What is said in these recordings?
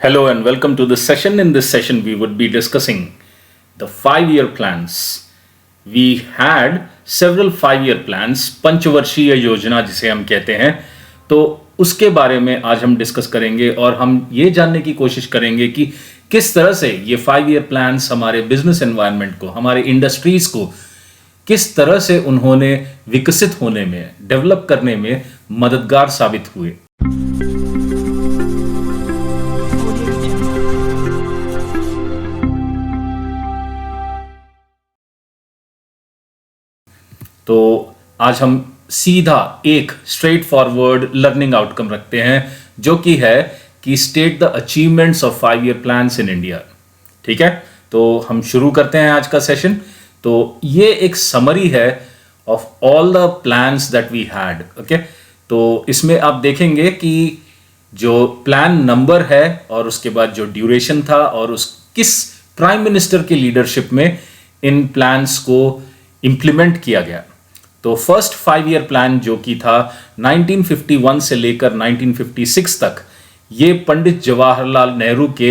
Hello and welcome to this session. In this session, we would be discussing the 5-year plans. We had several 5-year plans, पंचवर्षीय योजना जिसे हम कहते हैं, तो उसके बारे में आज हम डिस्कस करेंगे और हम ये जानने की कोशिश करेंगे कि किस तरह से ये 5-year प्लान्स हमारे बिजनेस एनवायरनमेंट को, हमारे इंडस्ट्रीज को किस तरह से उन्होंने विकसित होने में, डेवलप करने में मददगार साबित हुए। तो आज हम सीधा एक स्ट्रेट फॉरवर्ड लर्निंग आउटकम रखते हैं जो कि है कि state the achievements of 5-year plans in India. ठीक है, तो हम शुरू करते हैं आज का सेशन। तो ये एक समरी है of all the plans that we had. Okay, तो इसमें आप देखेंगे कि जो प्लान नंबर है और उसके बाद जो ड्यूरेशन था और उस किस प्राइम मिनिस्टर की लीडरशिप में इन प्लान्स को इंप्लीमेंट किया गया। तो फर्स्ट 5-year प्लान जो कि था 1951 से लेकर 1956 तक, ये पंडित जवाहरलाल नेहरू के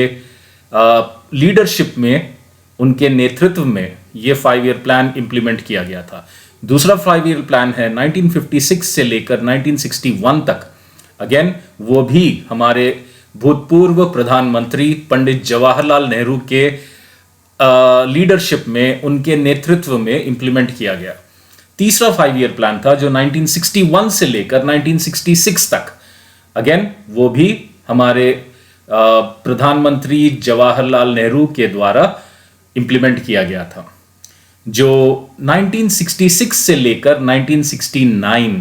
लीडरशिप में, उनके नेतृत्व में ये 5-year प्लान इंप्लीमेंट किया गया था। दूसरा 5-year प्लान है 1956 से लेकर 1961 तक। अगेन वो भी हमारे भूतपूर्व प्रधानमंत्री पंडित जवाहरलाल नेहरू के लीडरशिप में, उनके नेतृत्व में इंप्लीमेंट किया गया। तीसरा 5-year प्लान था जो 1961 से लेकर 1966 तक। अगेन वो भी हमारे प्रधानमंत्री जवाहरलाल नेहरू के द्वारा इंप्लीमेंट किया गया था। जो 1966 से लेकर 1969,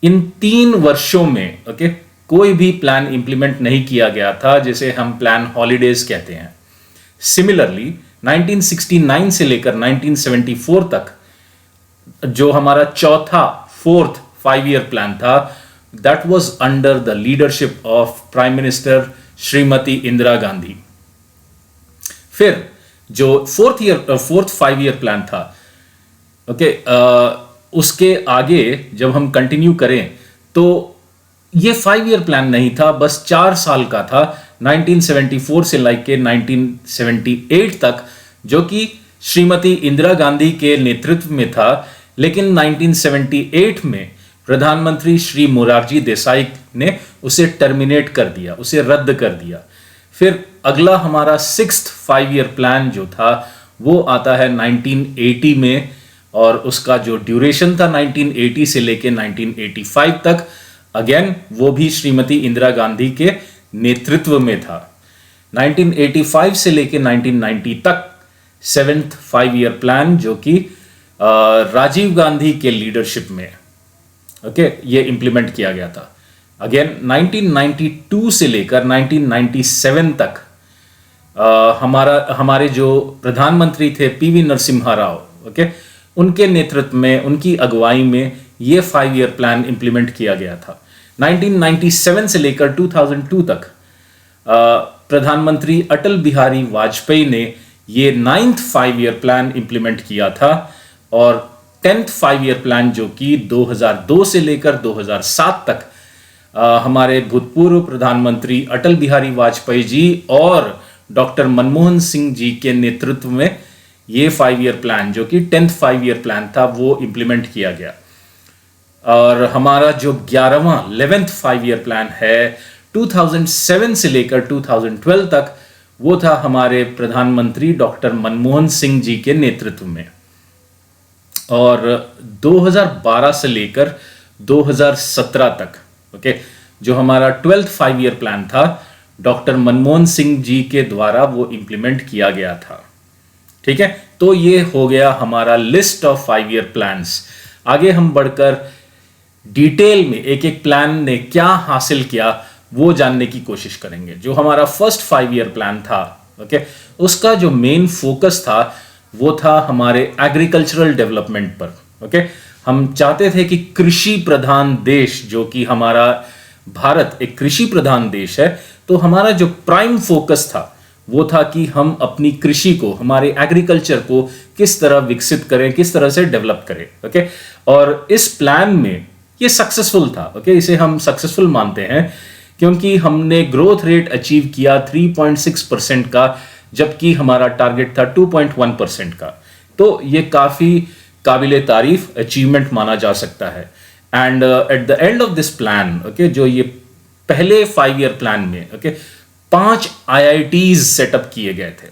इन 3 वर्षों में कोई भी प्लान इंप्लीमेंट नहीं किया गया था, जिसे हम प्लान हॉलीडेज कहते हैं। सिमिलरली 1969 से लेकर 1974 तक जो हमारा चौथा 4th 5-year प्लान था, that was under the leadership of prime minister Shrimati Indira Gandhi. फिर जो 4th 5-year प्लान था, उसके आगे जब हम कंटिन्यू करें तो ये 5-year प्लान नहीं था, बस 4 साल का था, 1974 से लेके 1978 तक, जो कि श्रीमती इंदिरा गांधी के नेतृत्व में था। लेकिन 1978 में प्रधानमंत्री श्री मोरारजी देसाई ने उसे टर्मिनेट कर दिया, उसे रद्द कर दिया। फिर अगला हमारा 6th 5-year प्लान जो था वो आता है 1980 में, और उसका जो ड्यूरेशन था 1980 से लेके 1985 तक। अगेन वो भी श्रीमती इंदिरा गांधी के नेतृत्व में था। 1985 से लेके 1990 तक 7th 5-year प्लान जो कि राजीव गांधी के लीडरशिप में ये इंप्लीमेंट किया गया था। अगेन 1992 से लेकर 1997 तक हमारे जो प्रधानमंत्री थे पीवी नरसिम्हा राव, उनके नेतृत्व में, उनकी अगुवाई में ये 5-year प्लान इंप्लीमेंट किया गया था। 1997 से लेकर 2002 तक प्रधानमंत्री अटल बिहारी वाजपेयी ने ये 9th 5-year प्लान इंप्लीमेंट किया था। और 10th 5-year प्लान जो कि 2002 से लेकर 2007 तक हमारे भूतपूर्व प्रधानमंत्री अटल बिहारी वाजपेयी जी और डॉक्टर मनमोहन सिंह जी के नेतृत्व में ये 5-year प्लान जो कि 10th 5-year प्लान था वो इंप्लीमेंट किया गया। और हमारा जो 11th 5-year प्लान है 2007 से लेकर 2012 तक, वो था हमारे प्रधानमंत्री डॉक्टर मनमोहन सिंह जी के नेतृत्व में। और 2012 से लेकर 2017 तक जो हमारा 12th 5-year प्लान था, डॉक्टर मनमोहन सिंह जी के द्वारा वो इंप्लीमेंट किया गया था। ठीक है, तो ये हो गया हमारा लिस्ट ऑफ 5-year प्लान्स। आगे हम बढ़कर डिटेल में एक एक प्लान ने क्या हासिल किया वो जानने की कोशिश करेंगे। जो हमारा फर्स्ट 5-year प्लान था, उसका जो मेन फोकस था वो था हमारे एग्रीकल्चरल डेवलपमेंट पर। हम चाहते थे कि कृषि प्रधान देश, जो कि हमारा भारत एक कृषि प्रधान देश है, तो हमारा जो प्राइम फोकस था वो था कि हम अपनी कृषि को, हमारे एग्रीकल्चर को किस तरह विकसित करें, किस तरह से डेवलप करें। और इस प्लान में ये सक्सेसफुल था। इसे हम सक्सेसफुल मानते हैं क्योंकि हमने ग्रोथ रेट अचीव किया 3.6% का, जबकि हमारा टारगेट था 2.1% का। तो ये काफी काबिले तारीफ अचीवमेंट माना जा सकता है। And at the end of this plan, okay, जो ये पहले 5 ईयर प्लान में, ओके, 5 IITs सेटअप किए गए थे।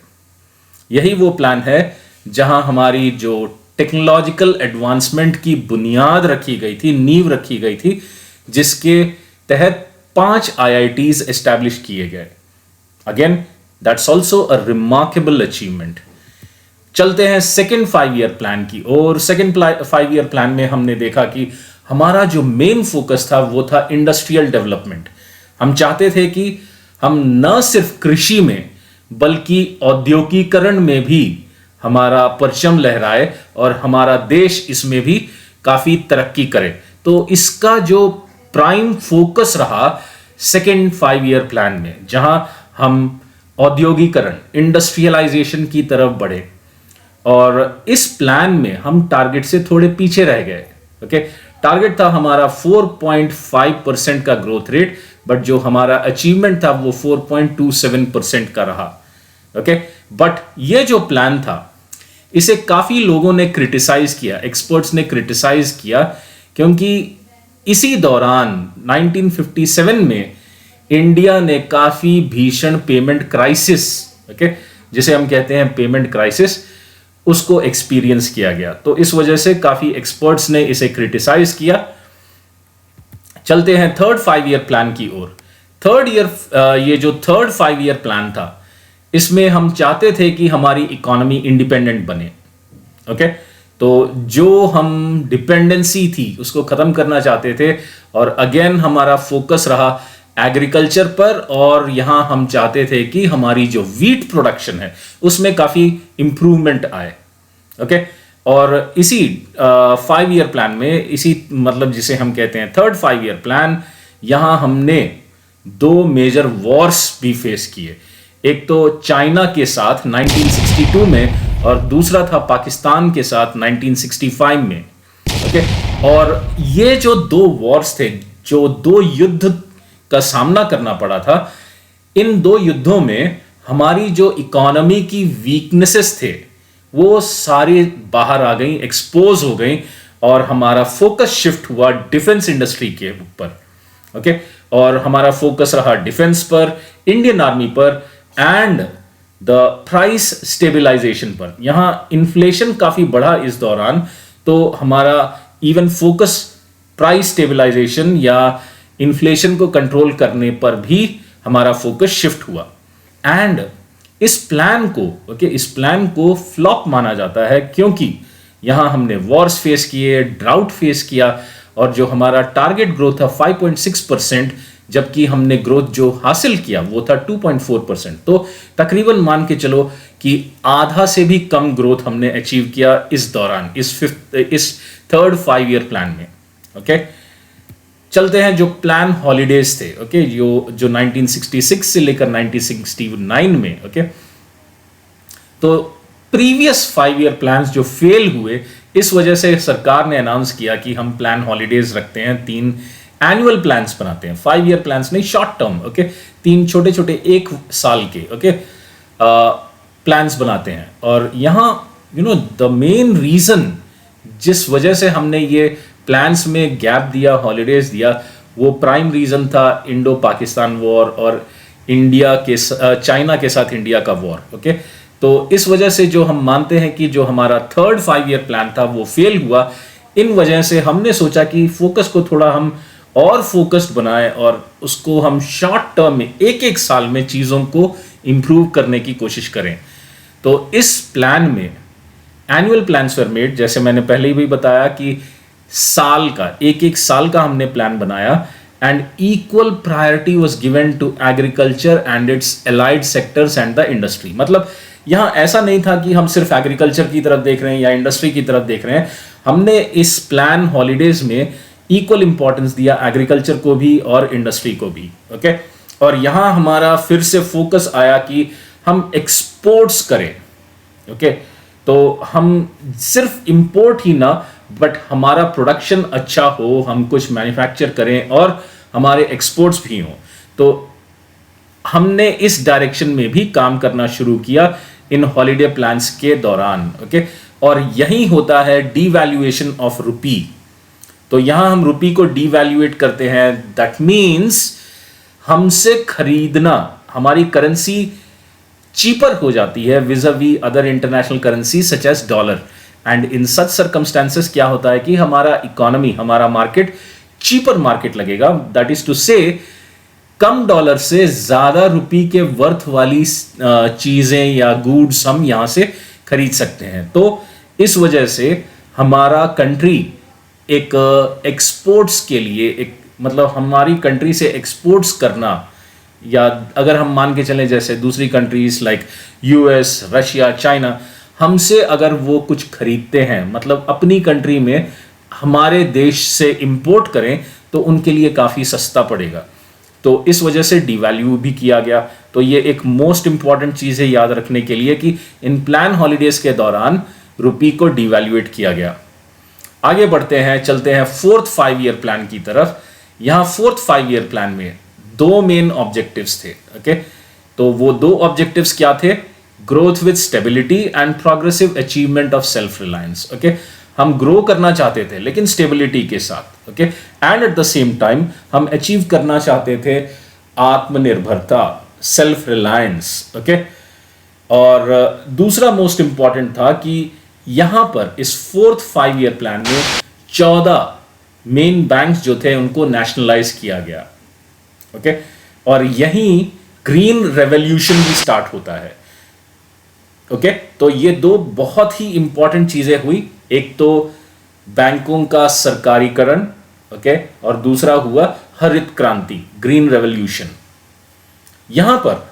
यही वो प्लान है जहां हमारी जो टेक्नोलॉजिकल एडवांसमेंट की बुनियाद रखी गई थी, नींव रखी गई थी, जिसके तहत 5 IITs एस्टैब्लिश किए गए। Again that's also a remarkable achievement. चलते हैं सेकेंड 5 ईयर प्लान की और सेकेंड 5 ईयर प्लान में हमने देखा कि हमारा जो मेन फोकस था वो था इंडस्ट्रियल डेवलपमेंट। हम चाहते थे कि हम न सिर्फ कृषि में बल्कि औद्योगिकरण में भी हमारा परचम लहराए और हमारा देश इसमें भी काफी तरक्की करे। तो इसका जो प्राइम फोकस रहा सेकेंड 5 ईयर प्लान में, जहां हम औद्योगिकरण, इंडस्ट्रियलाइजेशन की तरफ बढ़े। और इस प्लान में हम टारगेट से थोड़े पीछे रह गए। ओके, टारगेट था हमारा 4.5% का ग्रोथ रेट, बट जो हमारा अचीवमेंट था वो 4.27% का रहा। ओके, बट ये जो प्लान था इसे काफी लोगों ने क्रिटिसाइज किया, एक्सपर्ट्स ने क्रिटिसाइज किया, क्योंकि इसी दौरान 1957 में इंडिया ने काफी भीषण पेमेंट क्राइसिस, ओके, जिसे हम कहते हैं पेमेंट क्राइसिस, उसको एक्सपीरियंस किया गया। तो इस वजह से काफी एक्सपर्ट्स ने इसे क्रिटिसाइज किया। चलते हैं थर्ड 5 ईयर प्लान की ओर। ये जो थर्ड 5 ईयर प्लान था, इसमें हम चाहते थे कि हमारी इकोनॉमी इंडिपेंडेंट बने। ओके, तो जो हम डिपेंडेंसी थी उसको खत्म करना चाहते थे, और अगेन हमारा फोकस रहा एग्रीकल्चर पर, और यहां हम चाहते थे कि हमारी जो व्हीट प्रोडक्शन है उसमें काफी इंप्रूवमेंट आए। ओके, और इसी 5 ईयर प्लान में, इसी मतलब जिसे हम कहते हैं थर्ड 5 ईयर प्लान, यहां हमने 2 मेजर वॉर्स भी फेस किए। एक तो चाइना के साथ 1962 में, और दूसरा था पाकिस्तान के साथ 1965 में। ओके, और ये जो 2 वॉर्स थे, जो 2 युद्ध का सामना करना पड़ा था, इन 2 युद्धों में हमारी जो इकोनॉमी की वीकनेसेस थे वो सारी बाहर आ गई, एक्सपोज हो गई, और हमारा फोकस शिफ्ट हुआ डिफेंस इंडस्ट्री के ऊपर। ओके, और हमारा फोकस रहा डिफेंस पर, इंडियन आर्मी पर, एंड द प्राइस स्टेबलाइजेशन पर। यहां इन्फ्लेशन काफी बढ़ा इस दौरान, तो हमारा इवन फोकस प्राइस स्टेबलाइजेशन या इन्फ्लेशन को कंट्रोल करने पर भी हमारा फोकस शिफ्ट हुआ। एंड इस प्लान को फ्लॉप माना जाता है, क्योंकि यहां हमने वॉर्स फेस किए, ड्राउट फेस किया, और जो हमारा टारगेट ग्रोथ था 5.6%, जबकि हमने ग्रोथ जो हासिल किया वो था 2.4%। तो तकरीबन मान के चलो कि आधा से भी कम ग्रोथ हमने अचीव किया इस दौरान, इस थर्ड 5 ईयर प्लान में। ओके, चलते हैं जो प्लान हॉलीडेज थे। ओके, जो 1966 से लेकर 1969 में। ओके, तो प्रीवियस 5 ईयर प्लान्स जो फेल हुए, इस वजह से सरकार ने अनाउंस किया कि हम प्लान हॉलीडेज रखते हैं, 3 एनुअल प्लान्स बनाते हैं, 5 ईयर प्लान्स नहीं, शॉर्ट टर्म। ओके, 3 छोटे छोटे 1 साल के, ओके, प्लान्स बनाते हैं। और यहां द मेन रीजन जिस वजह से हमने ये प्लान्स में गैप दिया, हॉलीडेज दिया, वो प्राइम रीजन था इंडो पाकिस्तान वॉर और चाइना के साथ इंडिया का वॉर। ओके, तो इस वजह से जो हम मानते हैं कि जो हमारा थर्ड 5 ईयर प्लान था वो फेल हुआ। इन वजह से हमने सोचा कि फोकस को थोड़ा हम और फोकस्ड बनाएं, और उसको हम शॉर्ट टर्म में 1-1 साल में चीज़ों को इंप्रूव करने की कोशिश करें। तो इस प्लान में एनुअल प्लान्स वर मेड, जैसे मैंने पहले ही भी बताया कि साल का 1-1 साल का हमने प्लान बनाया, and equal priority was given to agriculture and its allied sectors and the industry. मतलब यहां ऐसा नहीं था कि हम सिर्फ एग्रीकल्चर की तरफ देख रहे हैं या इंडस्ट्री की तरफ देख रहे हैं। हमने इस प्लान हॉलीडेज में इक्वल इंपॉर्टेंस दिया एग्रीकल्चर को भी और इंडस्ट्री को भी। ओके, और यहां हमारा फिर से फोकस आया कि हम एक्सपोर्ट्स करें। ओके, तो हम सिर्फ इंपोर्ट ही ना, बट हमारा प्रोडक्शन अच्छा हो, हम कुछ मैन्युफैक्चर करें और हमारे एक्सपोर्ट्स भी हों। तो हमने इस डायरेक्शन में भी काम करना शुरू किया इन हॉलीडे प्लान्स के दौरान। ओके, और यही होता है डीवैल्यूएशन ऑफ रुपी। तो यहां हम रुपी को डीवैल्यूएट करते हैं, दैट मीन्स हमसे खरीदना, हमारी करेंसी चीपर हो जाती है vis a vis other international currency such as dollar. And in such circumstances क्या होता है कि हमारा इकोनॉमी, हमारा मार्केट चीपर मार्केट लगेगा, दैट इज टू से कम डॉलर से ज्यादा रुपी के वर्थ वाली चीजें या गुड्स हम यहां से खरीद सकते हैं। तो इस वजह से हमारा कंट्री एक एक्सपोर्ट्स के लिए, एक मतलब हमारी कंट्री से एक्सपोर्ट्स करना, या अगर हम मान के चलें जैसे दूसरी countries like US, Russia, China, हमसे अगर वो कुछ खरीदते हैं, मतलब अपनी कंट्री में हमारे देश से इंपोर्ट करें, तो उनके लिए काफ़ी सस्ता पड़ेगा। तो इस वजह से डिवैल्यू भी किया गया। तो ये एक मोस्ट इंपॉर्टेंट चीज़ है याद रखने के लिए कि इन प्लान हॉलीडेज के दौरान रुपी को डिवैल्यूएट किया गया। आगे बढ़ते हैं, चलते हैं 4th 5 ईयर प्लान की तरफ। यहाँ 4th 5 ईयर प्लान में 2 मेन ऑब्जेक्टिव्स थे। ओके, तो वो 2 ऑब्जेक्टिव्स क्या थे? Growth with stability and progressive achievement of self reliance. Okay, हम ग्रो करना चाहते थे लेकिन स्टेबिलिटी के साथ। Okay, and at the same time हम अचीव करना चाहते थे आत्मनिर्भरता, सेल्फ रिलायंस। ओके, और दूसरा मोस्ट इंपॉर्टेंट था कि यहां पर इस 4th 5 ईयर प्लान में 14 मेन बैंक्स जो थे उनको नेशनलाइज किया गया। ओके, और यहीं ग्रीन रेवोल्यूशन भी स्टार्ट होता है। ओके, तो ये 2 बहुत ही इंपॉर्टेंट चीजें हुई। एक तो बैंकों का सरकारीकरण, ओके, और दूसरा हुआ हरित क्रांति, ग्रीन रेवोल्यूशन। यहां पर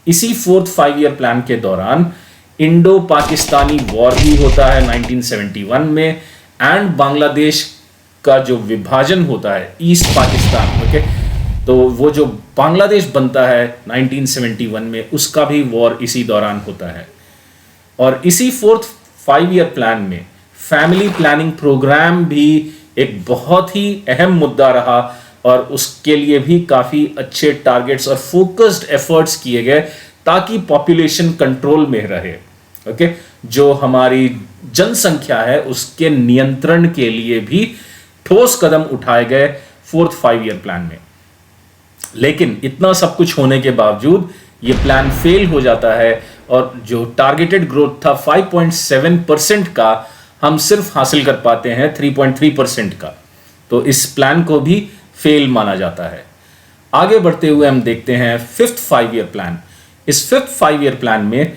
इसी 4th 5 ईयर प्लान के दौरान इंडो पाकिस्तानी वॉर भी होता है 1971 में, एंड बांग्लादेश का जो विभाजन होता है ईस्ट पाकिस्तान। ओके, तो वो जो बांग्लादेश बनता है 1971 में, उसका भी वॉर इसी दौरान होता है। और इसी 4th 5 ईयर प्लान में फैमिली प्लानिंग प्रोग्राम भी एक बहुत ही अहम मुद्दा रहा, और उसके लिए भी काफ़ी अच्छे टारगेट्स और फोकस्ड एफर्ट्स किए गए ताकि पॉपुलेशन कंट्रोल में रहे। ओके, जो हमारी जनसंख्या है उसके नियंत्रण के लिए भी ठोस कदम उठाए गए 4th 5 ईयर प्लान में। लेकिन इतना सब कुछ होने के बावजूद ये प्लान फेल हो जाता है, और जो टारगेटेड ग्रोथ था 5.7% का, हम सिर्फ हासिल कर पाते हैं 3.3% का। तो इस प्लान को भी फेल माना जाता है। आगे बढ़ते हुए हम देखते हैं 5th 5 ईयर प्लान। इस 5th 5 ईयर प्लान में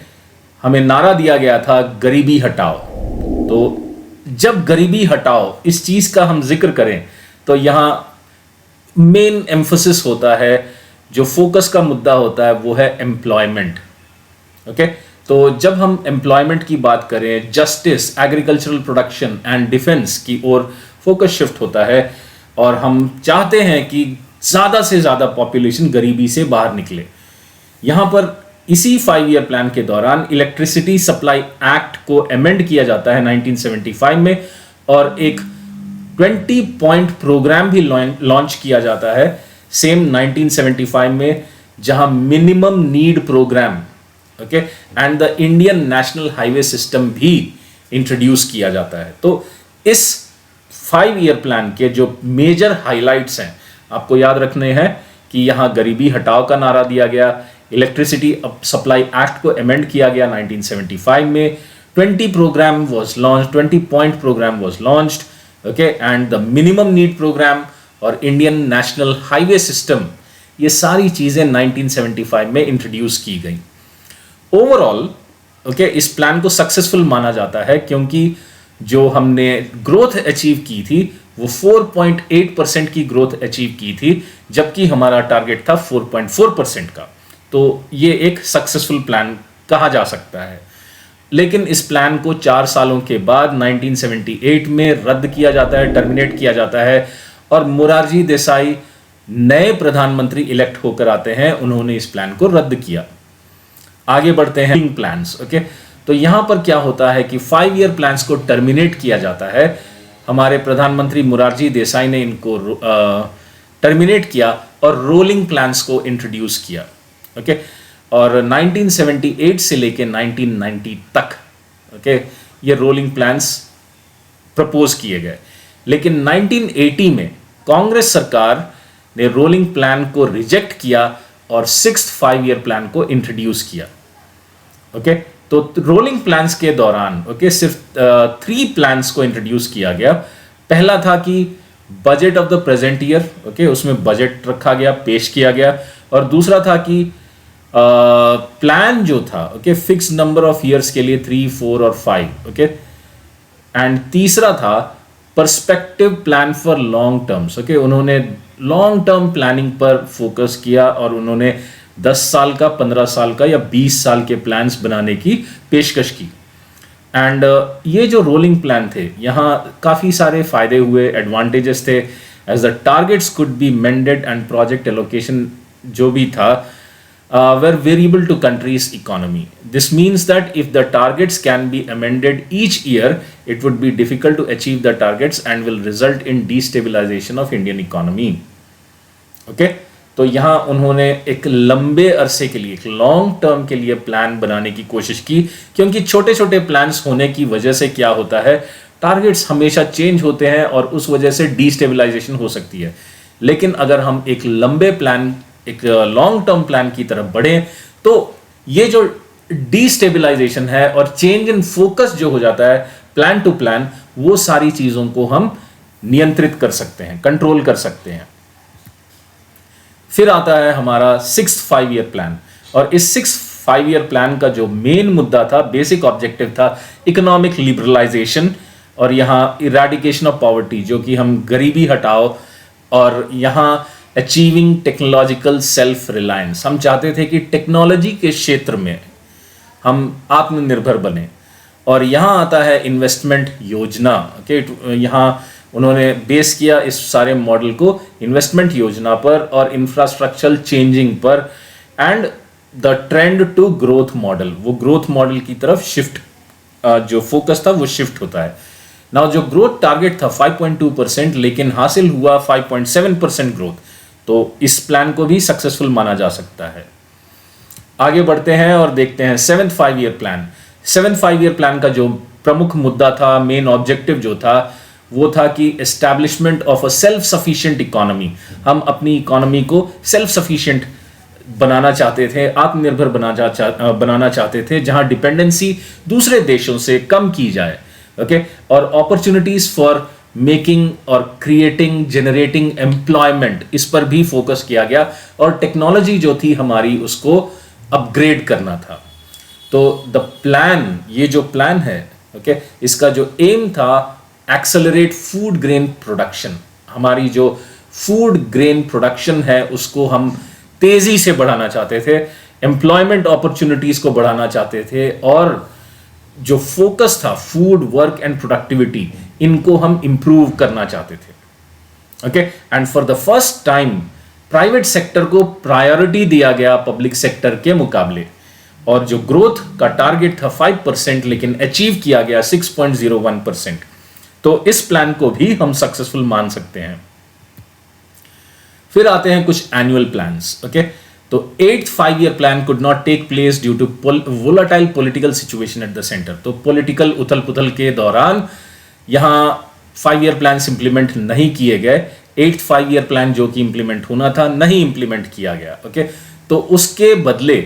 हमें नारा दिया गया था गरीबी हटाओ। तो जब गरीबी हटाओ इस चीज का हम जिक्र करें तो यहां मेन एम्फोसिस होता है, जो फोकस का मुद्दा होता है वो है एम्प्लॉयमेंट। ओके, तो जब हम एम्प्लॉयमेंट की बात करें, justice, agricultural production and defence की ओर फोकस शिफ्ट होता है, और हम चाहते हैं कि ज़्यादा से ज़्यादा पॉपुलेशन गरीबी से बाहर निकले। यहाँ पर इसी 5 ईयर प्लान के दौरान इलेक्ट्रिसिटी सप्लाई एक्ट को अमेंड किया जाता है 1975 में, और एक 20 पॉइंट प्रोग्राम भी लॉन्च किया जाता है सेम 1975 में, जहां minimum need program, okay, and the Indian national highway system भी इंट्रोड्यूस किया जाता है। तो इस 5 ईयर प्लान के जो मेजर हाइलाइट्स हैं आपको याद रखने हैं कि यहां गरीबी हटाओ का नारा दिया गया, इलेक्ट्रिसिटी सप्लाई एक्ट को अमेंड किया गया 1975 में, 20 program was launched, 20 point program was launched, okay, and the minimum need program और इंडियन नेशनल हाईवे सिस्टम, ये सारी चीजें 1975 में इंट्रोड्यूस की गई। ओवरऑल ओके, इस प्लान को सक्सेसफुल माना जाता है क्योंकि जो हमने ग्रोथ अचीव की थी वो 4.8% की ग्रोथ अचीव की थी, जबकि हमारा टारगेट था 4.4% का। तो ये एक सक्सेसफुल प्लान कहा जा सकता है। लेकिन इस प्लान को 4 सालों के बाद 1978 में रद्द किया जाता है, टर्मिनेट किया जाता है, और मोरारजी देसाई नए प्रधानमंत्री इलेक्ट होकर आते हैं, उन्होंने इस प्लान को रद्द किया। आगे बढ़ते हैं प्लान्स। ओके, तो यहां पर क्या होता है कि 5 ईयर प्लान्स को टर्मिनेट किया जाता है। हमारे प्रधानमंत्री मोरारजी देसाई ने इनको टर्मिनेट किया, और रोलिंग प्लान्स को इंट्रोड्यूस किया। ओके, और 1978 से लेके 1990 तक ओके ये रोलिंग प्लान्स प्रपोज किए गए। लेकिन 1980 में कांग्रेस सरकार ने रोलिंग प्लान को रिजेक्ट किया और 6th 5-year प्लान को इंट्रोड्यूस किया। ओके, तो रोलिंग प्लान्स के दौरान ओके सिर्फ 3 प्लान्स को इंट्रोड्यूस किया गया। पहला था कि budget of the present year, okay उसमें बजट रखा गया, पेश किया गया। और दूसरा था कि प्लान जो था okay fix number of years के लिए 3, 4 और 5 ओके। एंड तीसरा था perspective plan for long terms. Okay, उन्होंने लॉन्ग टर्म प्लानिंग पर फोकस किया और उन्होंने 10 साल का, 15 साल का या 20 साल के प्लान्स बनाने की पेशकश की। एंड ये जो रोलिंग प्लान थे, यहाँ काफ़ी सारे फायदे हुए, एडवांटेजेस थे, as the targets could be mended and project allocation जो भी था were variable to country's economy. This means that if the targets can be amended each year, it would be difficult to achieve the targets and will result in destabilization of Indian economy. Okay? तो यहाँ उन्होंने एक लंबे अरसे के लिए, एक long term के लिए प्लान बनाने की कोशिश की, क्योंकि छोटे छोटे प्लान्स होने की वजह से क्या होता है, टारगेट्स हमेशा चेंज होते हैं और उस वजह से डिस्टेबलाइजेशन हो सकती है। लेकिन अगर हम एक लंबे प्लान, एक लॉन्ग टर्म प्लान की तरफ बढ़े, तो ये जो डिस्टेबलाइजेशन है और चेंज इन फोकस जो हो जाता है प्लान टू प्लान, वो सारी चीजों को हम नियंत्रित कर सकते हैं, कंट्रोल कर सकते हैं। फिर आता है हमारा 6th 5-year प्लान, और इस 6th 5-year प्लान का जो मेन मुद्दा था, बेसिक ऑब्जेक्टिव था इकोनॉमिक लिबरलाइजेशन और यहाँ इरेडिकेशन ऑफ पॉवर्टी, जो कि हम गरीबी हटाओ, और यहाँ अचीविंग टेक्नोलॉजिकल सेल्फ रिलायंस। हम चाहते थे कि टेक्नोलॉजी के क्षेत्र में हम आत्मनिर्भर बने। और यहाँ आता है इन्वेस्टमेंट योजना। ओके, यहाँ उन्होंने बेस किया इस सारे मॉडल को इन्वेस्टमेंट योजना पर और इंफ्रास्ट्रक्चरल चेंजिंग पर, and the trend to growth model, वो ग्रोथ मॉडल की तरफ शिफ्ट, जो फोकस था वो शिफ्ट होता है। नाउ जो ग्रोथ टारगेट था 5.2%, लेकिन हासिल हुआ 5.7% ग्रोथ, तो इस प्लान को भी सक्सेसफुल माना जा सकता है। आगे बढ़ते हैं और देखते हैं 7th 5-year plan. 7th 5-year plan का जो प्रमुख मुद्दा था, मेन ऑब्जेक्टिव जो था, वो था कि establishment of a self sufficient economy. हम अपनी इकोनॉमी को सेल्फ सफिशिएंट बनाना चाहते थे, आत्मनिर्भर बनाना चाहते थे, जहां डिपेंडेंसी दूसरे देशों से कम की जाए। ओके, और अपॉर्चुनिटीज फॉर मेकिंग और क्रिएटिंग, जनरेटिंग एम्प्लॉयमेंट, इस पर भी फोकस किया गया, और टेक्नोलॉजी जो थी हमारी उसको अपग्रेड करना था। तो द प्लान, ये जो प्लान है ओके, इसका जो एम था एक्सेलरेट फूड ग्रेन प्रोडक्शन। हमारी जो फूड ग्रेन प्रोडक्शन है उसको हम तेजी से बढ़ाना चाहते थे, एम्प्लॉयमेंट अपॉर्चुनिटीज को बढ़ाना चाहते थे, और जो फोकस था फूड, वर्क एंड प्रोडक्टिविटी, इनको हम इंप्रूव करना चाहते थे। Okay, and for the first time private sector को प्रायोरिटी दिया गया पब्लिक सेक्टर के मुकाबले, और जो ग्रोथ का टारगेट था 5%, लेकिन अचीव किया गया 6.01%। तो इस प्लान को भी हम सक्सेसफुल मान सकते हैं। फिर आते हैं कुछ एनुअल प्लान्स। ओके, तो 8th 5-year plan could not take place due to volatile political situation at the centre. तो पॉलिटिकल उथल पुथल के दौरान यहाँ 5-year प्लान्स इंप्लीमेंट नहीं किए गए। 8th 5-year प्लान जो कि इंप्लीमेंट होना था, नहीं इंप्लीमेंट किया गया। ओके, तो उसके बदले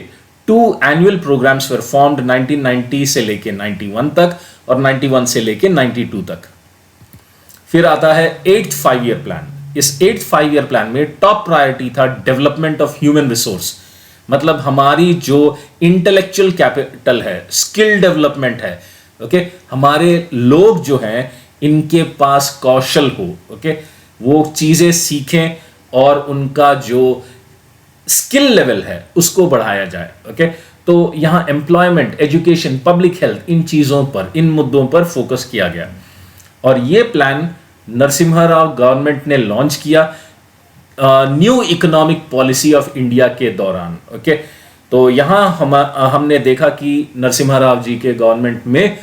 2 एनुअल प्रोग्राम्स वर फॉर्म्ड 1990 से लेके 91 तक और 91 से लेके 92 तक। फिर आता है 8th 5-year प्लान। इस 8th 5-year प्लान में टॉप प्रायोरिटी था डेवलपमेंट ऑफ ह्यूमन रिसोर्स, मतलब हमारी जो इंटेलेक्चुअल कैपिटल है, स्किल डेवलपमेंट है। ओके, हमारे लोग जो हैं इनके पास कौशल हो, ओके, वो चीजें सीखें और उनका जो स्किल लेवल है उसको बढ़ाया जाए। ओके, तो यहां एम्प्लॉयमेंट, एजुकेशन, पब्लिक हेल्थ, इन चीजों पर, इन मुद्दों पर फोकस किया गया। और ये प्लान नरसिम्हा राव गवर्नमेंट ने लॉन्च किया new economic policy of India के दौरान। ओके, तो यहां हमने देखा कि नरसिम्हा राव जी के गवर्नमेंट में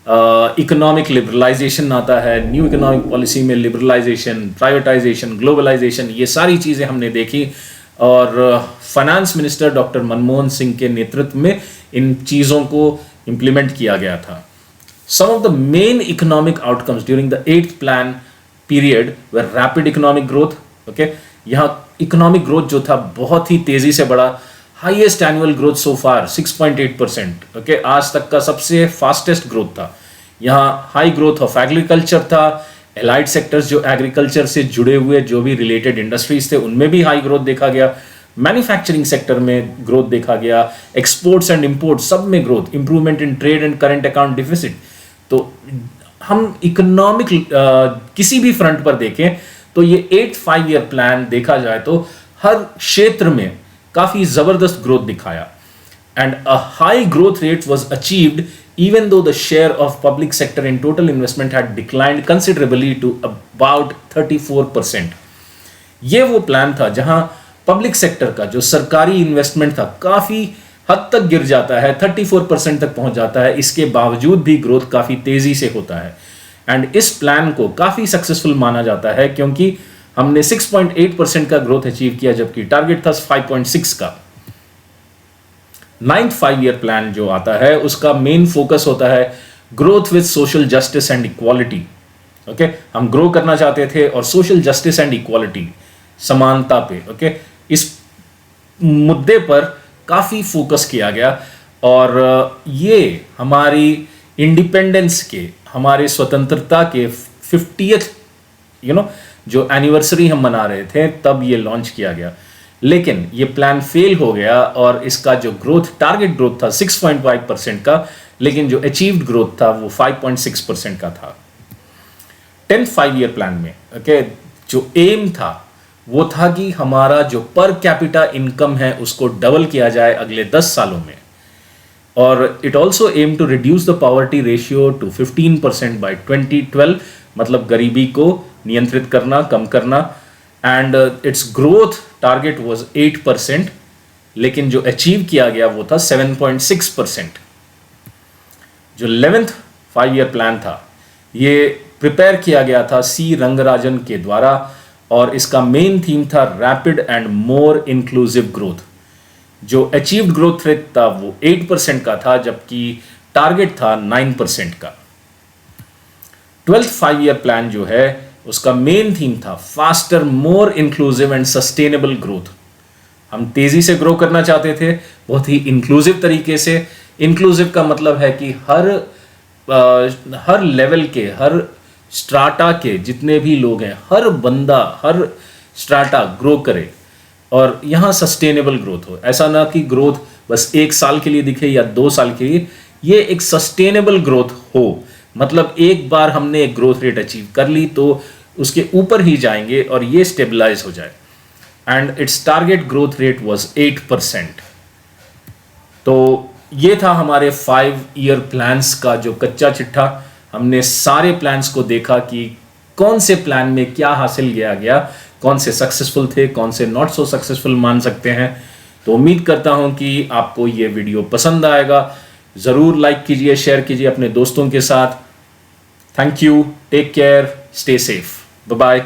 इकोनॉमिक लिबरलाइजेशन आता है, न्यू इकोनॉमिक पॉलिसी में लिबरलाइजेशन, प्राइवेटाइजेशन, ग्लोबलाइजेशन, ये सारी चीज़ें हमने देखी और finance minister doctor Manmohan Singh के नेतृत्व में इन चीज़ों को इम्प्लीमेंट किया गया था. Some of the main economic outcomes during the 8th plan period were rapid economic growth. Okay, यहाँ इकोनॉमिक ग्रोथ जो था बहुत ही तेजी से बढ़ा, हाईएस्ट एनुअल ग्रोथ सो फार 6.8%. ओके, आज तक का सबसे फास्टेस्ट ग्रोथ था. यहाँ हाई ग्रोथ ऑफ एग्रीकल्चर था, एलाइड सेक्टर्स जो एग्रीकल्चर से जुड़े हुए जो भी रिलेटेड इंडस्ट्रीज थे उनमें भी हाई ग्रोथ देखा गया, मैन्युफैक्चरिंग सेक्टर में ग्रोथ देखा गया, एक्सपोर्ट्स एंड इंपोर्ट सब में growth, improvement in trade and current account deficit. तो हम इकोनॉमिक किसी भी फ्रंट पर देखें तो ये 8th 5-year प्लान देखा जाए तो हर क्षेत्र में काफी जबरदस्त ग्रोथ दिखाया. And a high growth rate was achieved even though the share of public sector in total investment had declined considerably to about 34%. ये वो प्लान था जहां पब्लिक सेक्टर का जो सरकारी इन्वेस्टमेंट था काफी हद तक गिर जाता है, 34% तक पहुंच जाता है. इसके बावजूद भी ग्रोथ काफी तेजी से होता है. एंड इस प्लान को काफी सक्सेसफुल माना जाता है क्योंकि हमने 6.8% का ग्रोथ अचीव किया जबकि टारगेट था 5.6 का. 9th 5-year प्लान जो आता है उसका मेन फोकस होता है growth with social justice and equality. Okay, हम ग्रो करना चाहते थे और सोशल जस्टिस एंड इक्वालिटी, समानता पे, ओके, इस मुद्दे पर काफी फोकस किया गया. और ये हमारी इंडिपेंडेंस के, हमारे स्वतंत्रता के 50th जो एनिवर्सरी हम मना रहे थे तब ये लॉन्च किया गया. लेकिन ये प्लान फेल हो गया और इसका जो ग्रोथ, टारगेट ग्रोथ था 6.5% का, लेकिन जो अचीव्ड ग्रोथ था वो 5.6% का था. 10th 5-year प्लान में ओके जो एम था वो था कि हमारा जो पर कैपिटा इनकम है उसको डबल किया जाए अगले 10 सालों में. और it also aim to reduce the poverty ratio to 15% by 2012, मतलब गरीबी को नियंत्रित करना, कम करना. And its growth target was 8%, लेकिन जो अचीव किया गया वो था 7.6%. जो 11th 5-year प्लान था ये प्रिपेयर किया गया था सी रंगराजन के द्वारा और इसका मेन थीम था rapid and more inclusive growth. जो अचीव्ड ग्रोथ रेट था वो 8% का था जबकि टारगेट था 9% का. 12th 5-year प्लान जो है उसका मेन थीम था faster, more inclusive and sustainable growth. हम तेजी से ग्रो करना चाहते थे, बहुत ही इंक्लूसिव तरीके से. इंक्लूसिव का मतलब है कि हर लेवल के, हर स्ट्राटा के जितने भी लोग हैं, हर बंदा, हर स्ट्राटा ग्रो करे और यहाँ सस्टेनेबल ग्रोथ हो. ऐसा ना कि ग्रोथ बस 1 साल के लिए दिखे या 2 साल के लिए, ये एक सस्टेनेबल ग्रोथ हो. मतलब एक बार हमने एक ग्रोथ रेट अचीव कर ली तो उसके ऊपर ही जाएंगे और ये स्टेबलाइज हो जाए. And it's target growth rate was 8%. तो ये था हमारे 5-year प्लान्स का जो कच्चा चिट्ठा. हमने सारे प्लान्स को देखा कि कौन से प्लान में क्या हासिल किया गया, कौन से सक्सेसफुल थे, कौन से नॉट सो सक्सेसफुल मान सकते हैं. तो उम्मीद करता हूं कि आपको ये वीडियो पसंद आएगा. ज़रूर लाइक कीजिए, शेयर कीजिए अपने दोस्तों के साथ. Thank you, take care, stay safe, bye bye.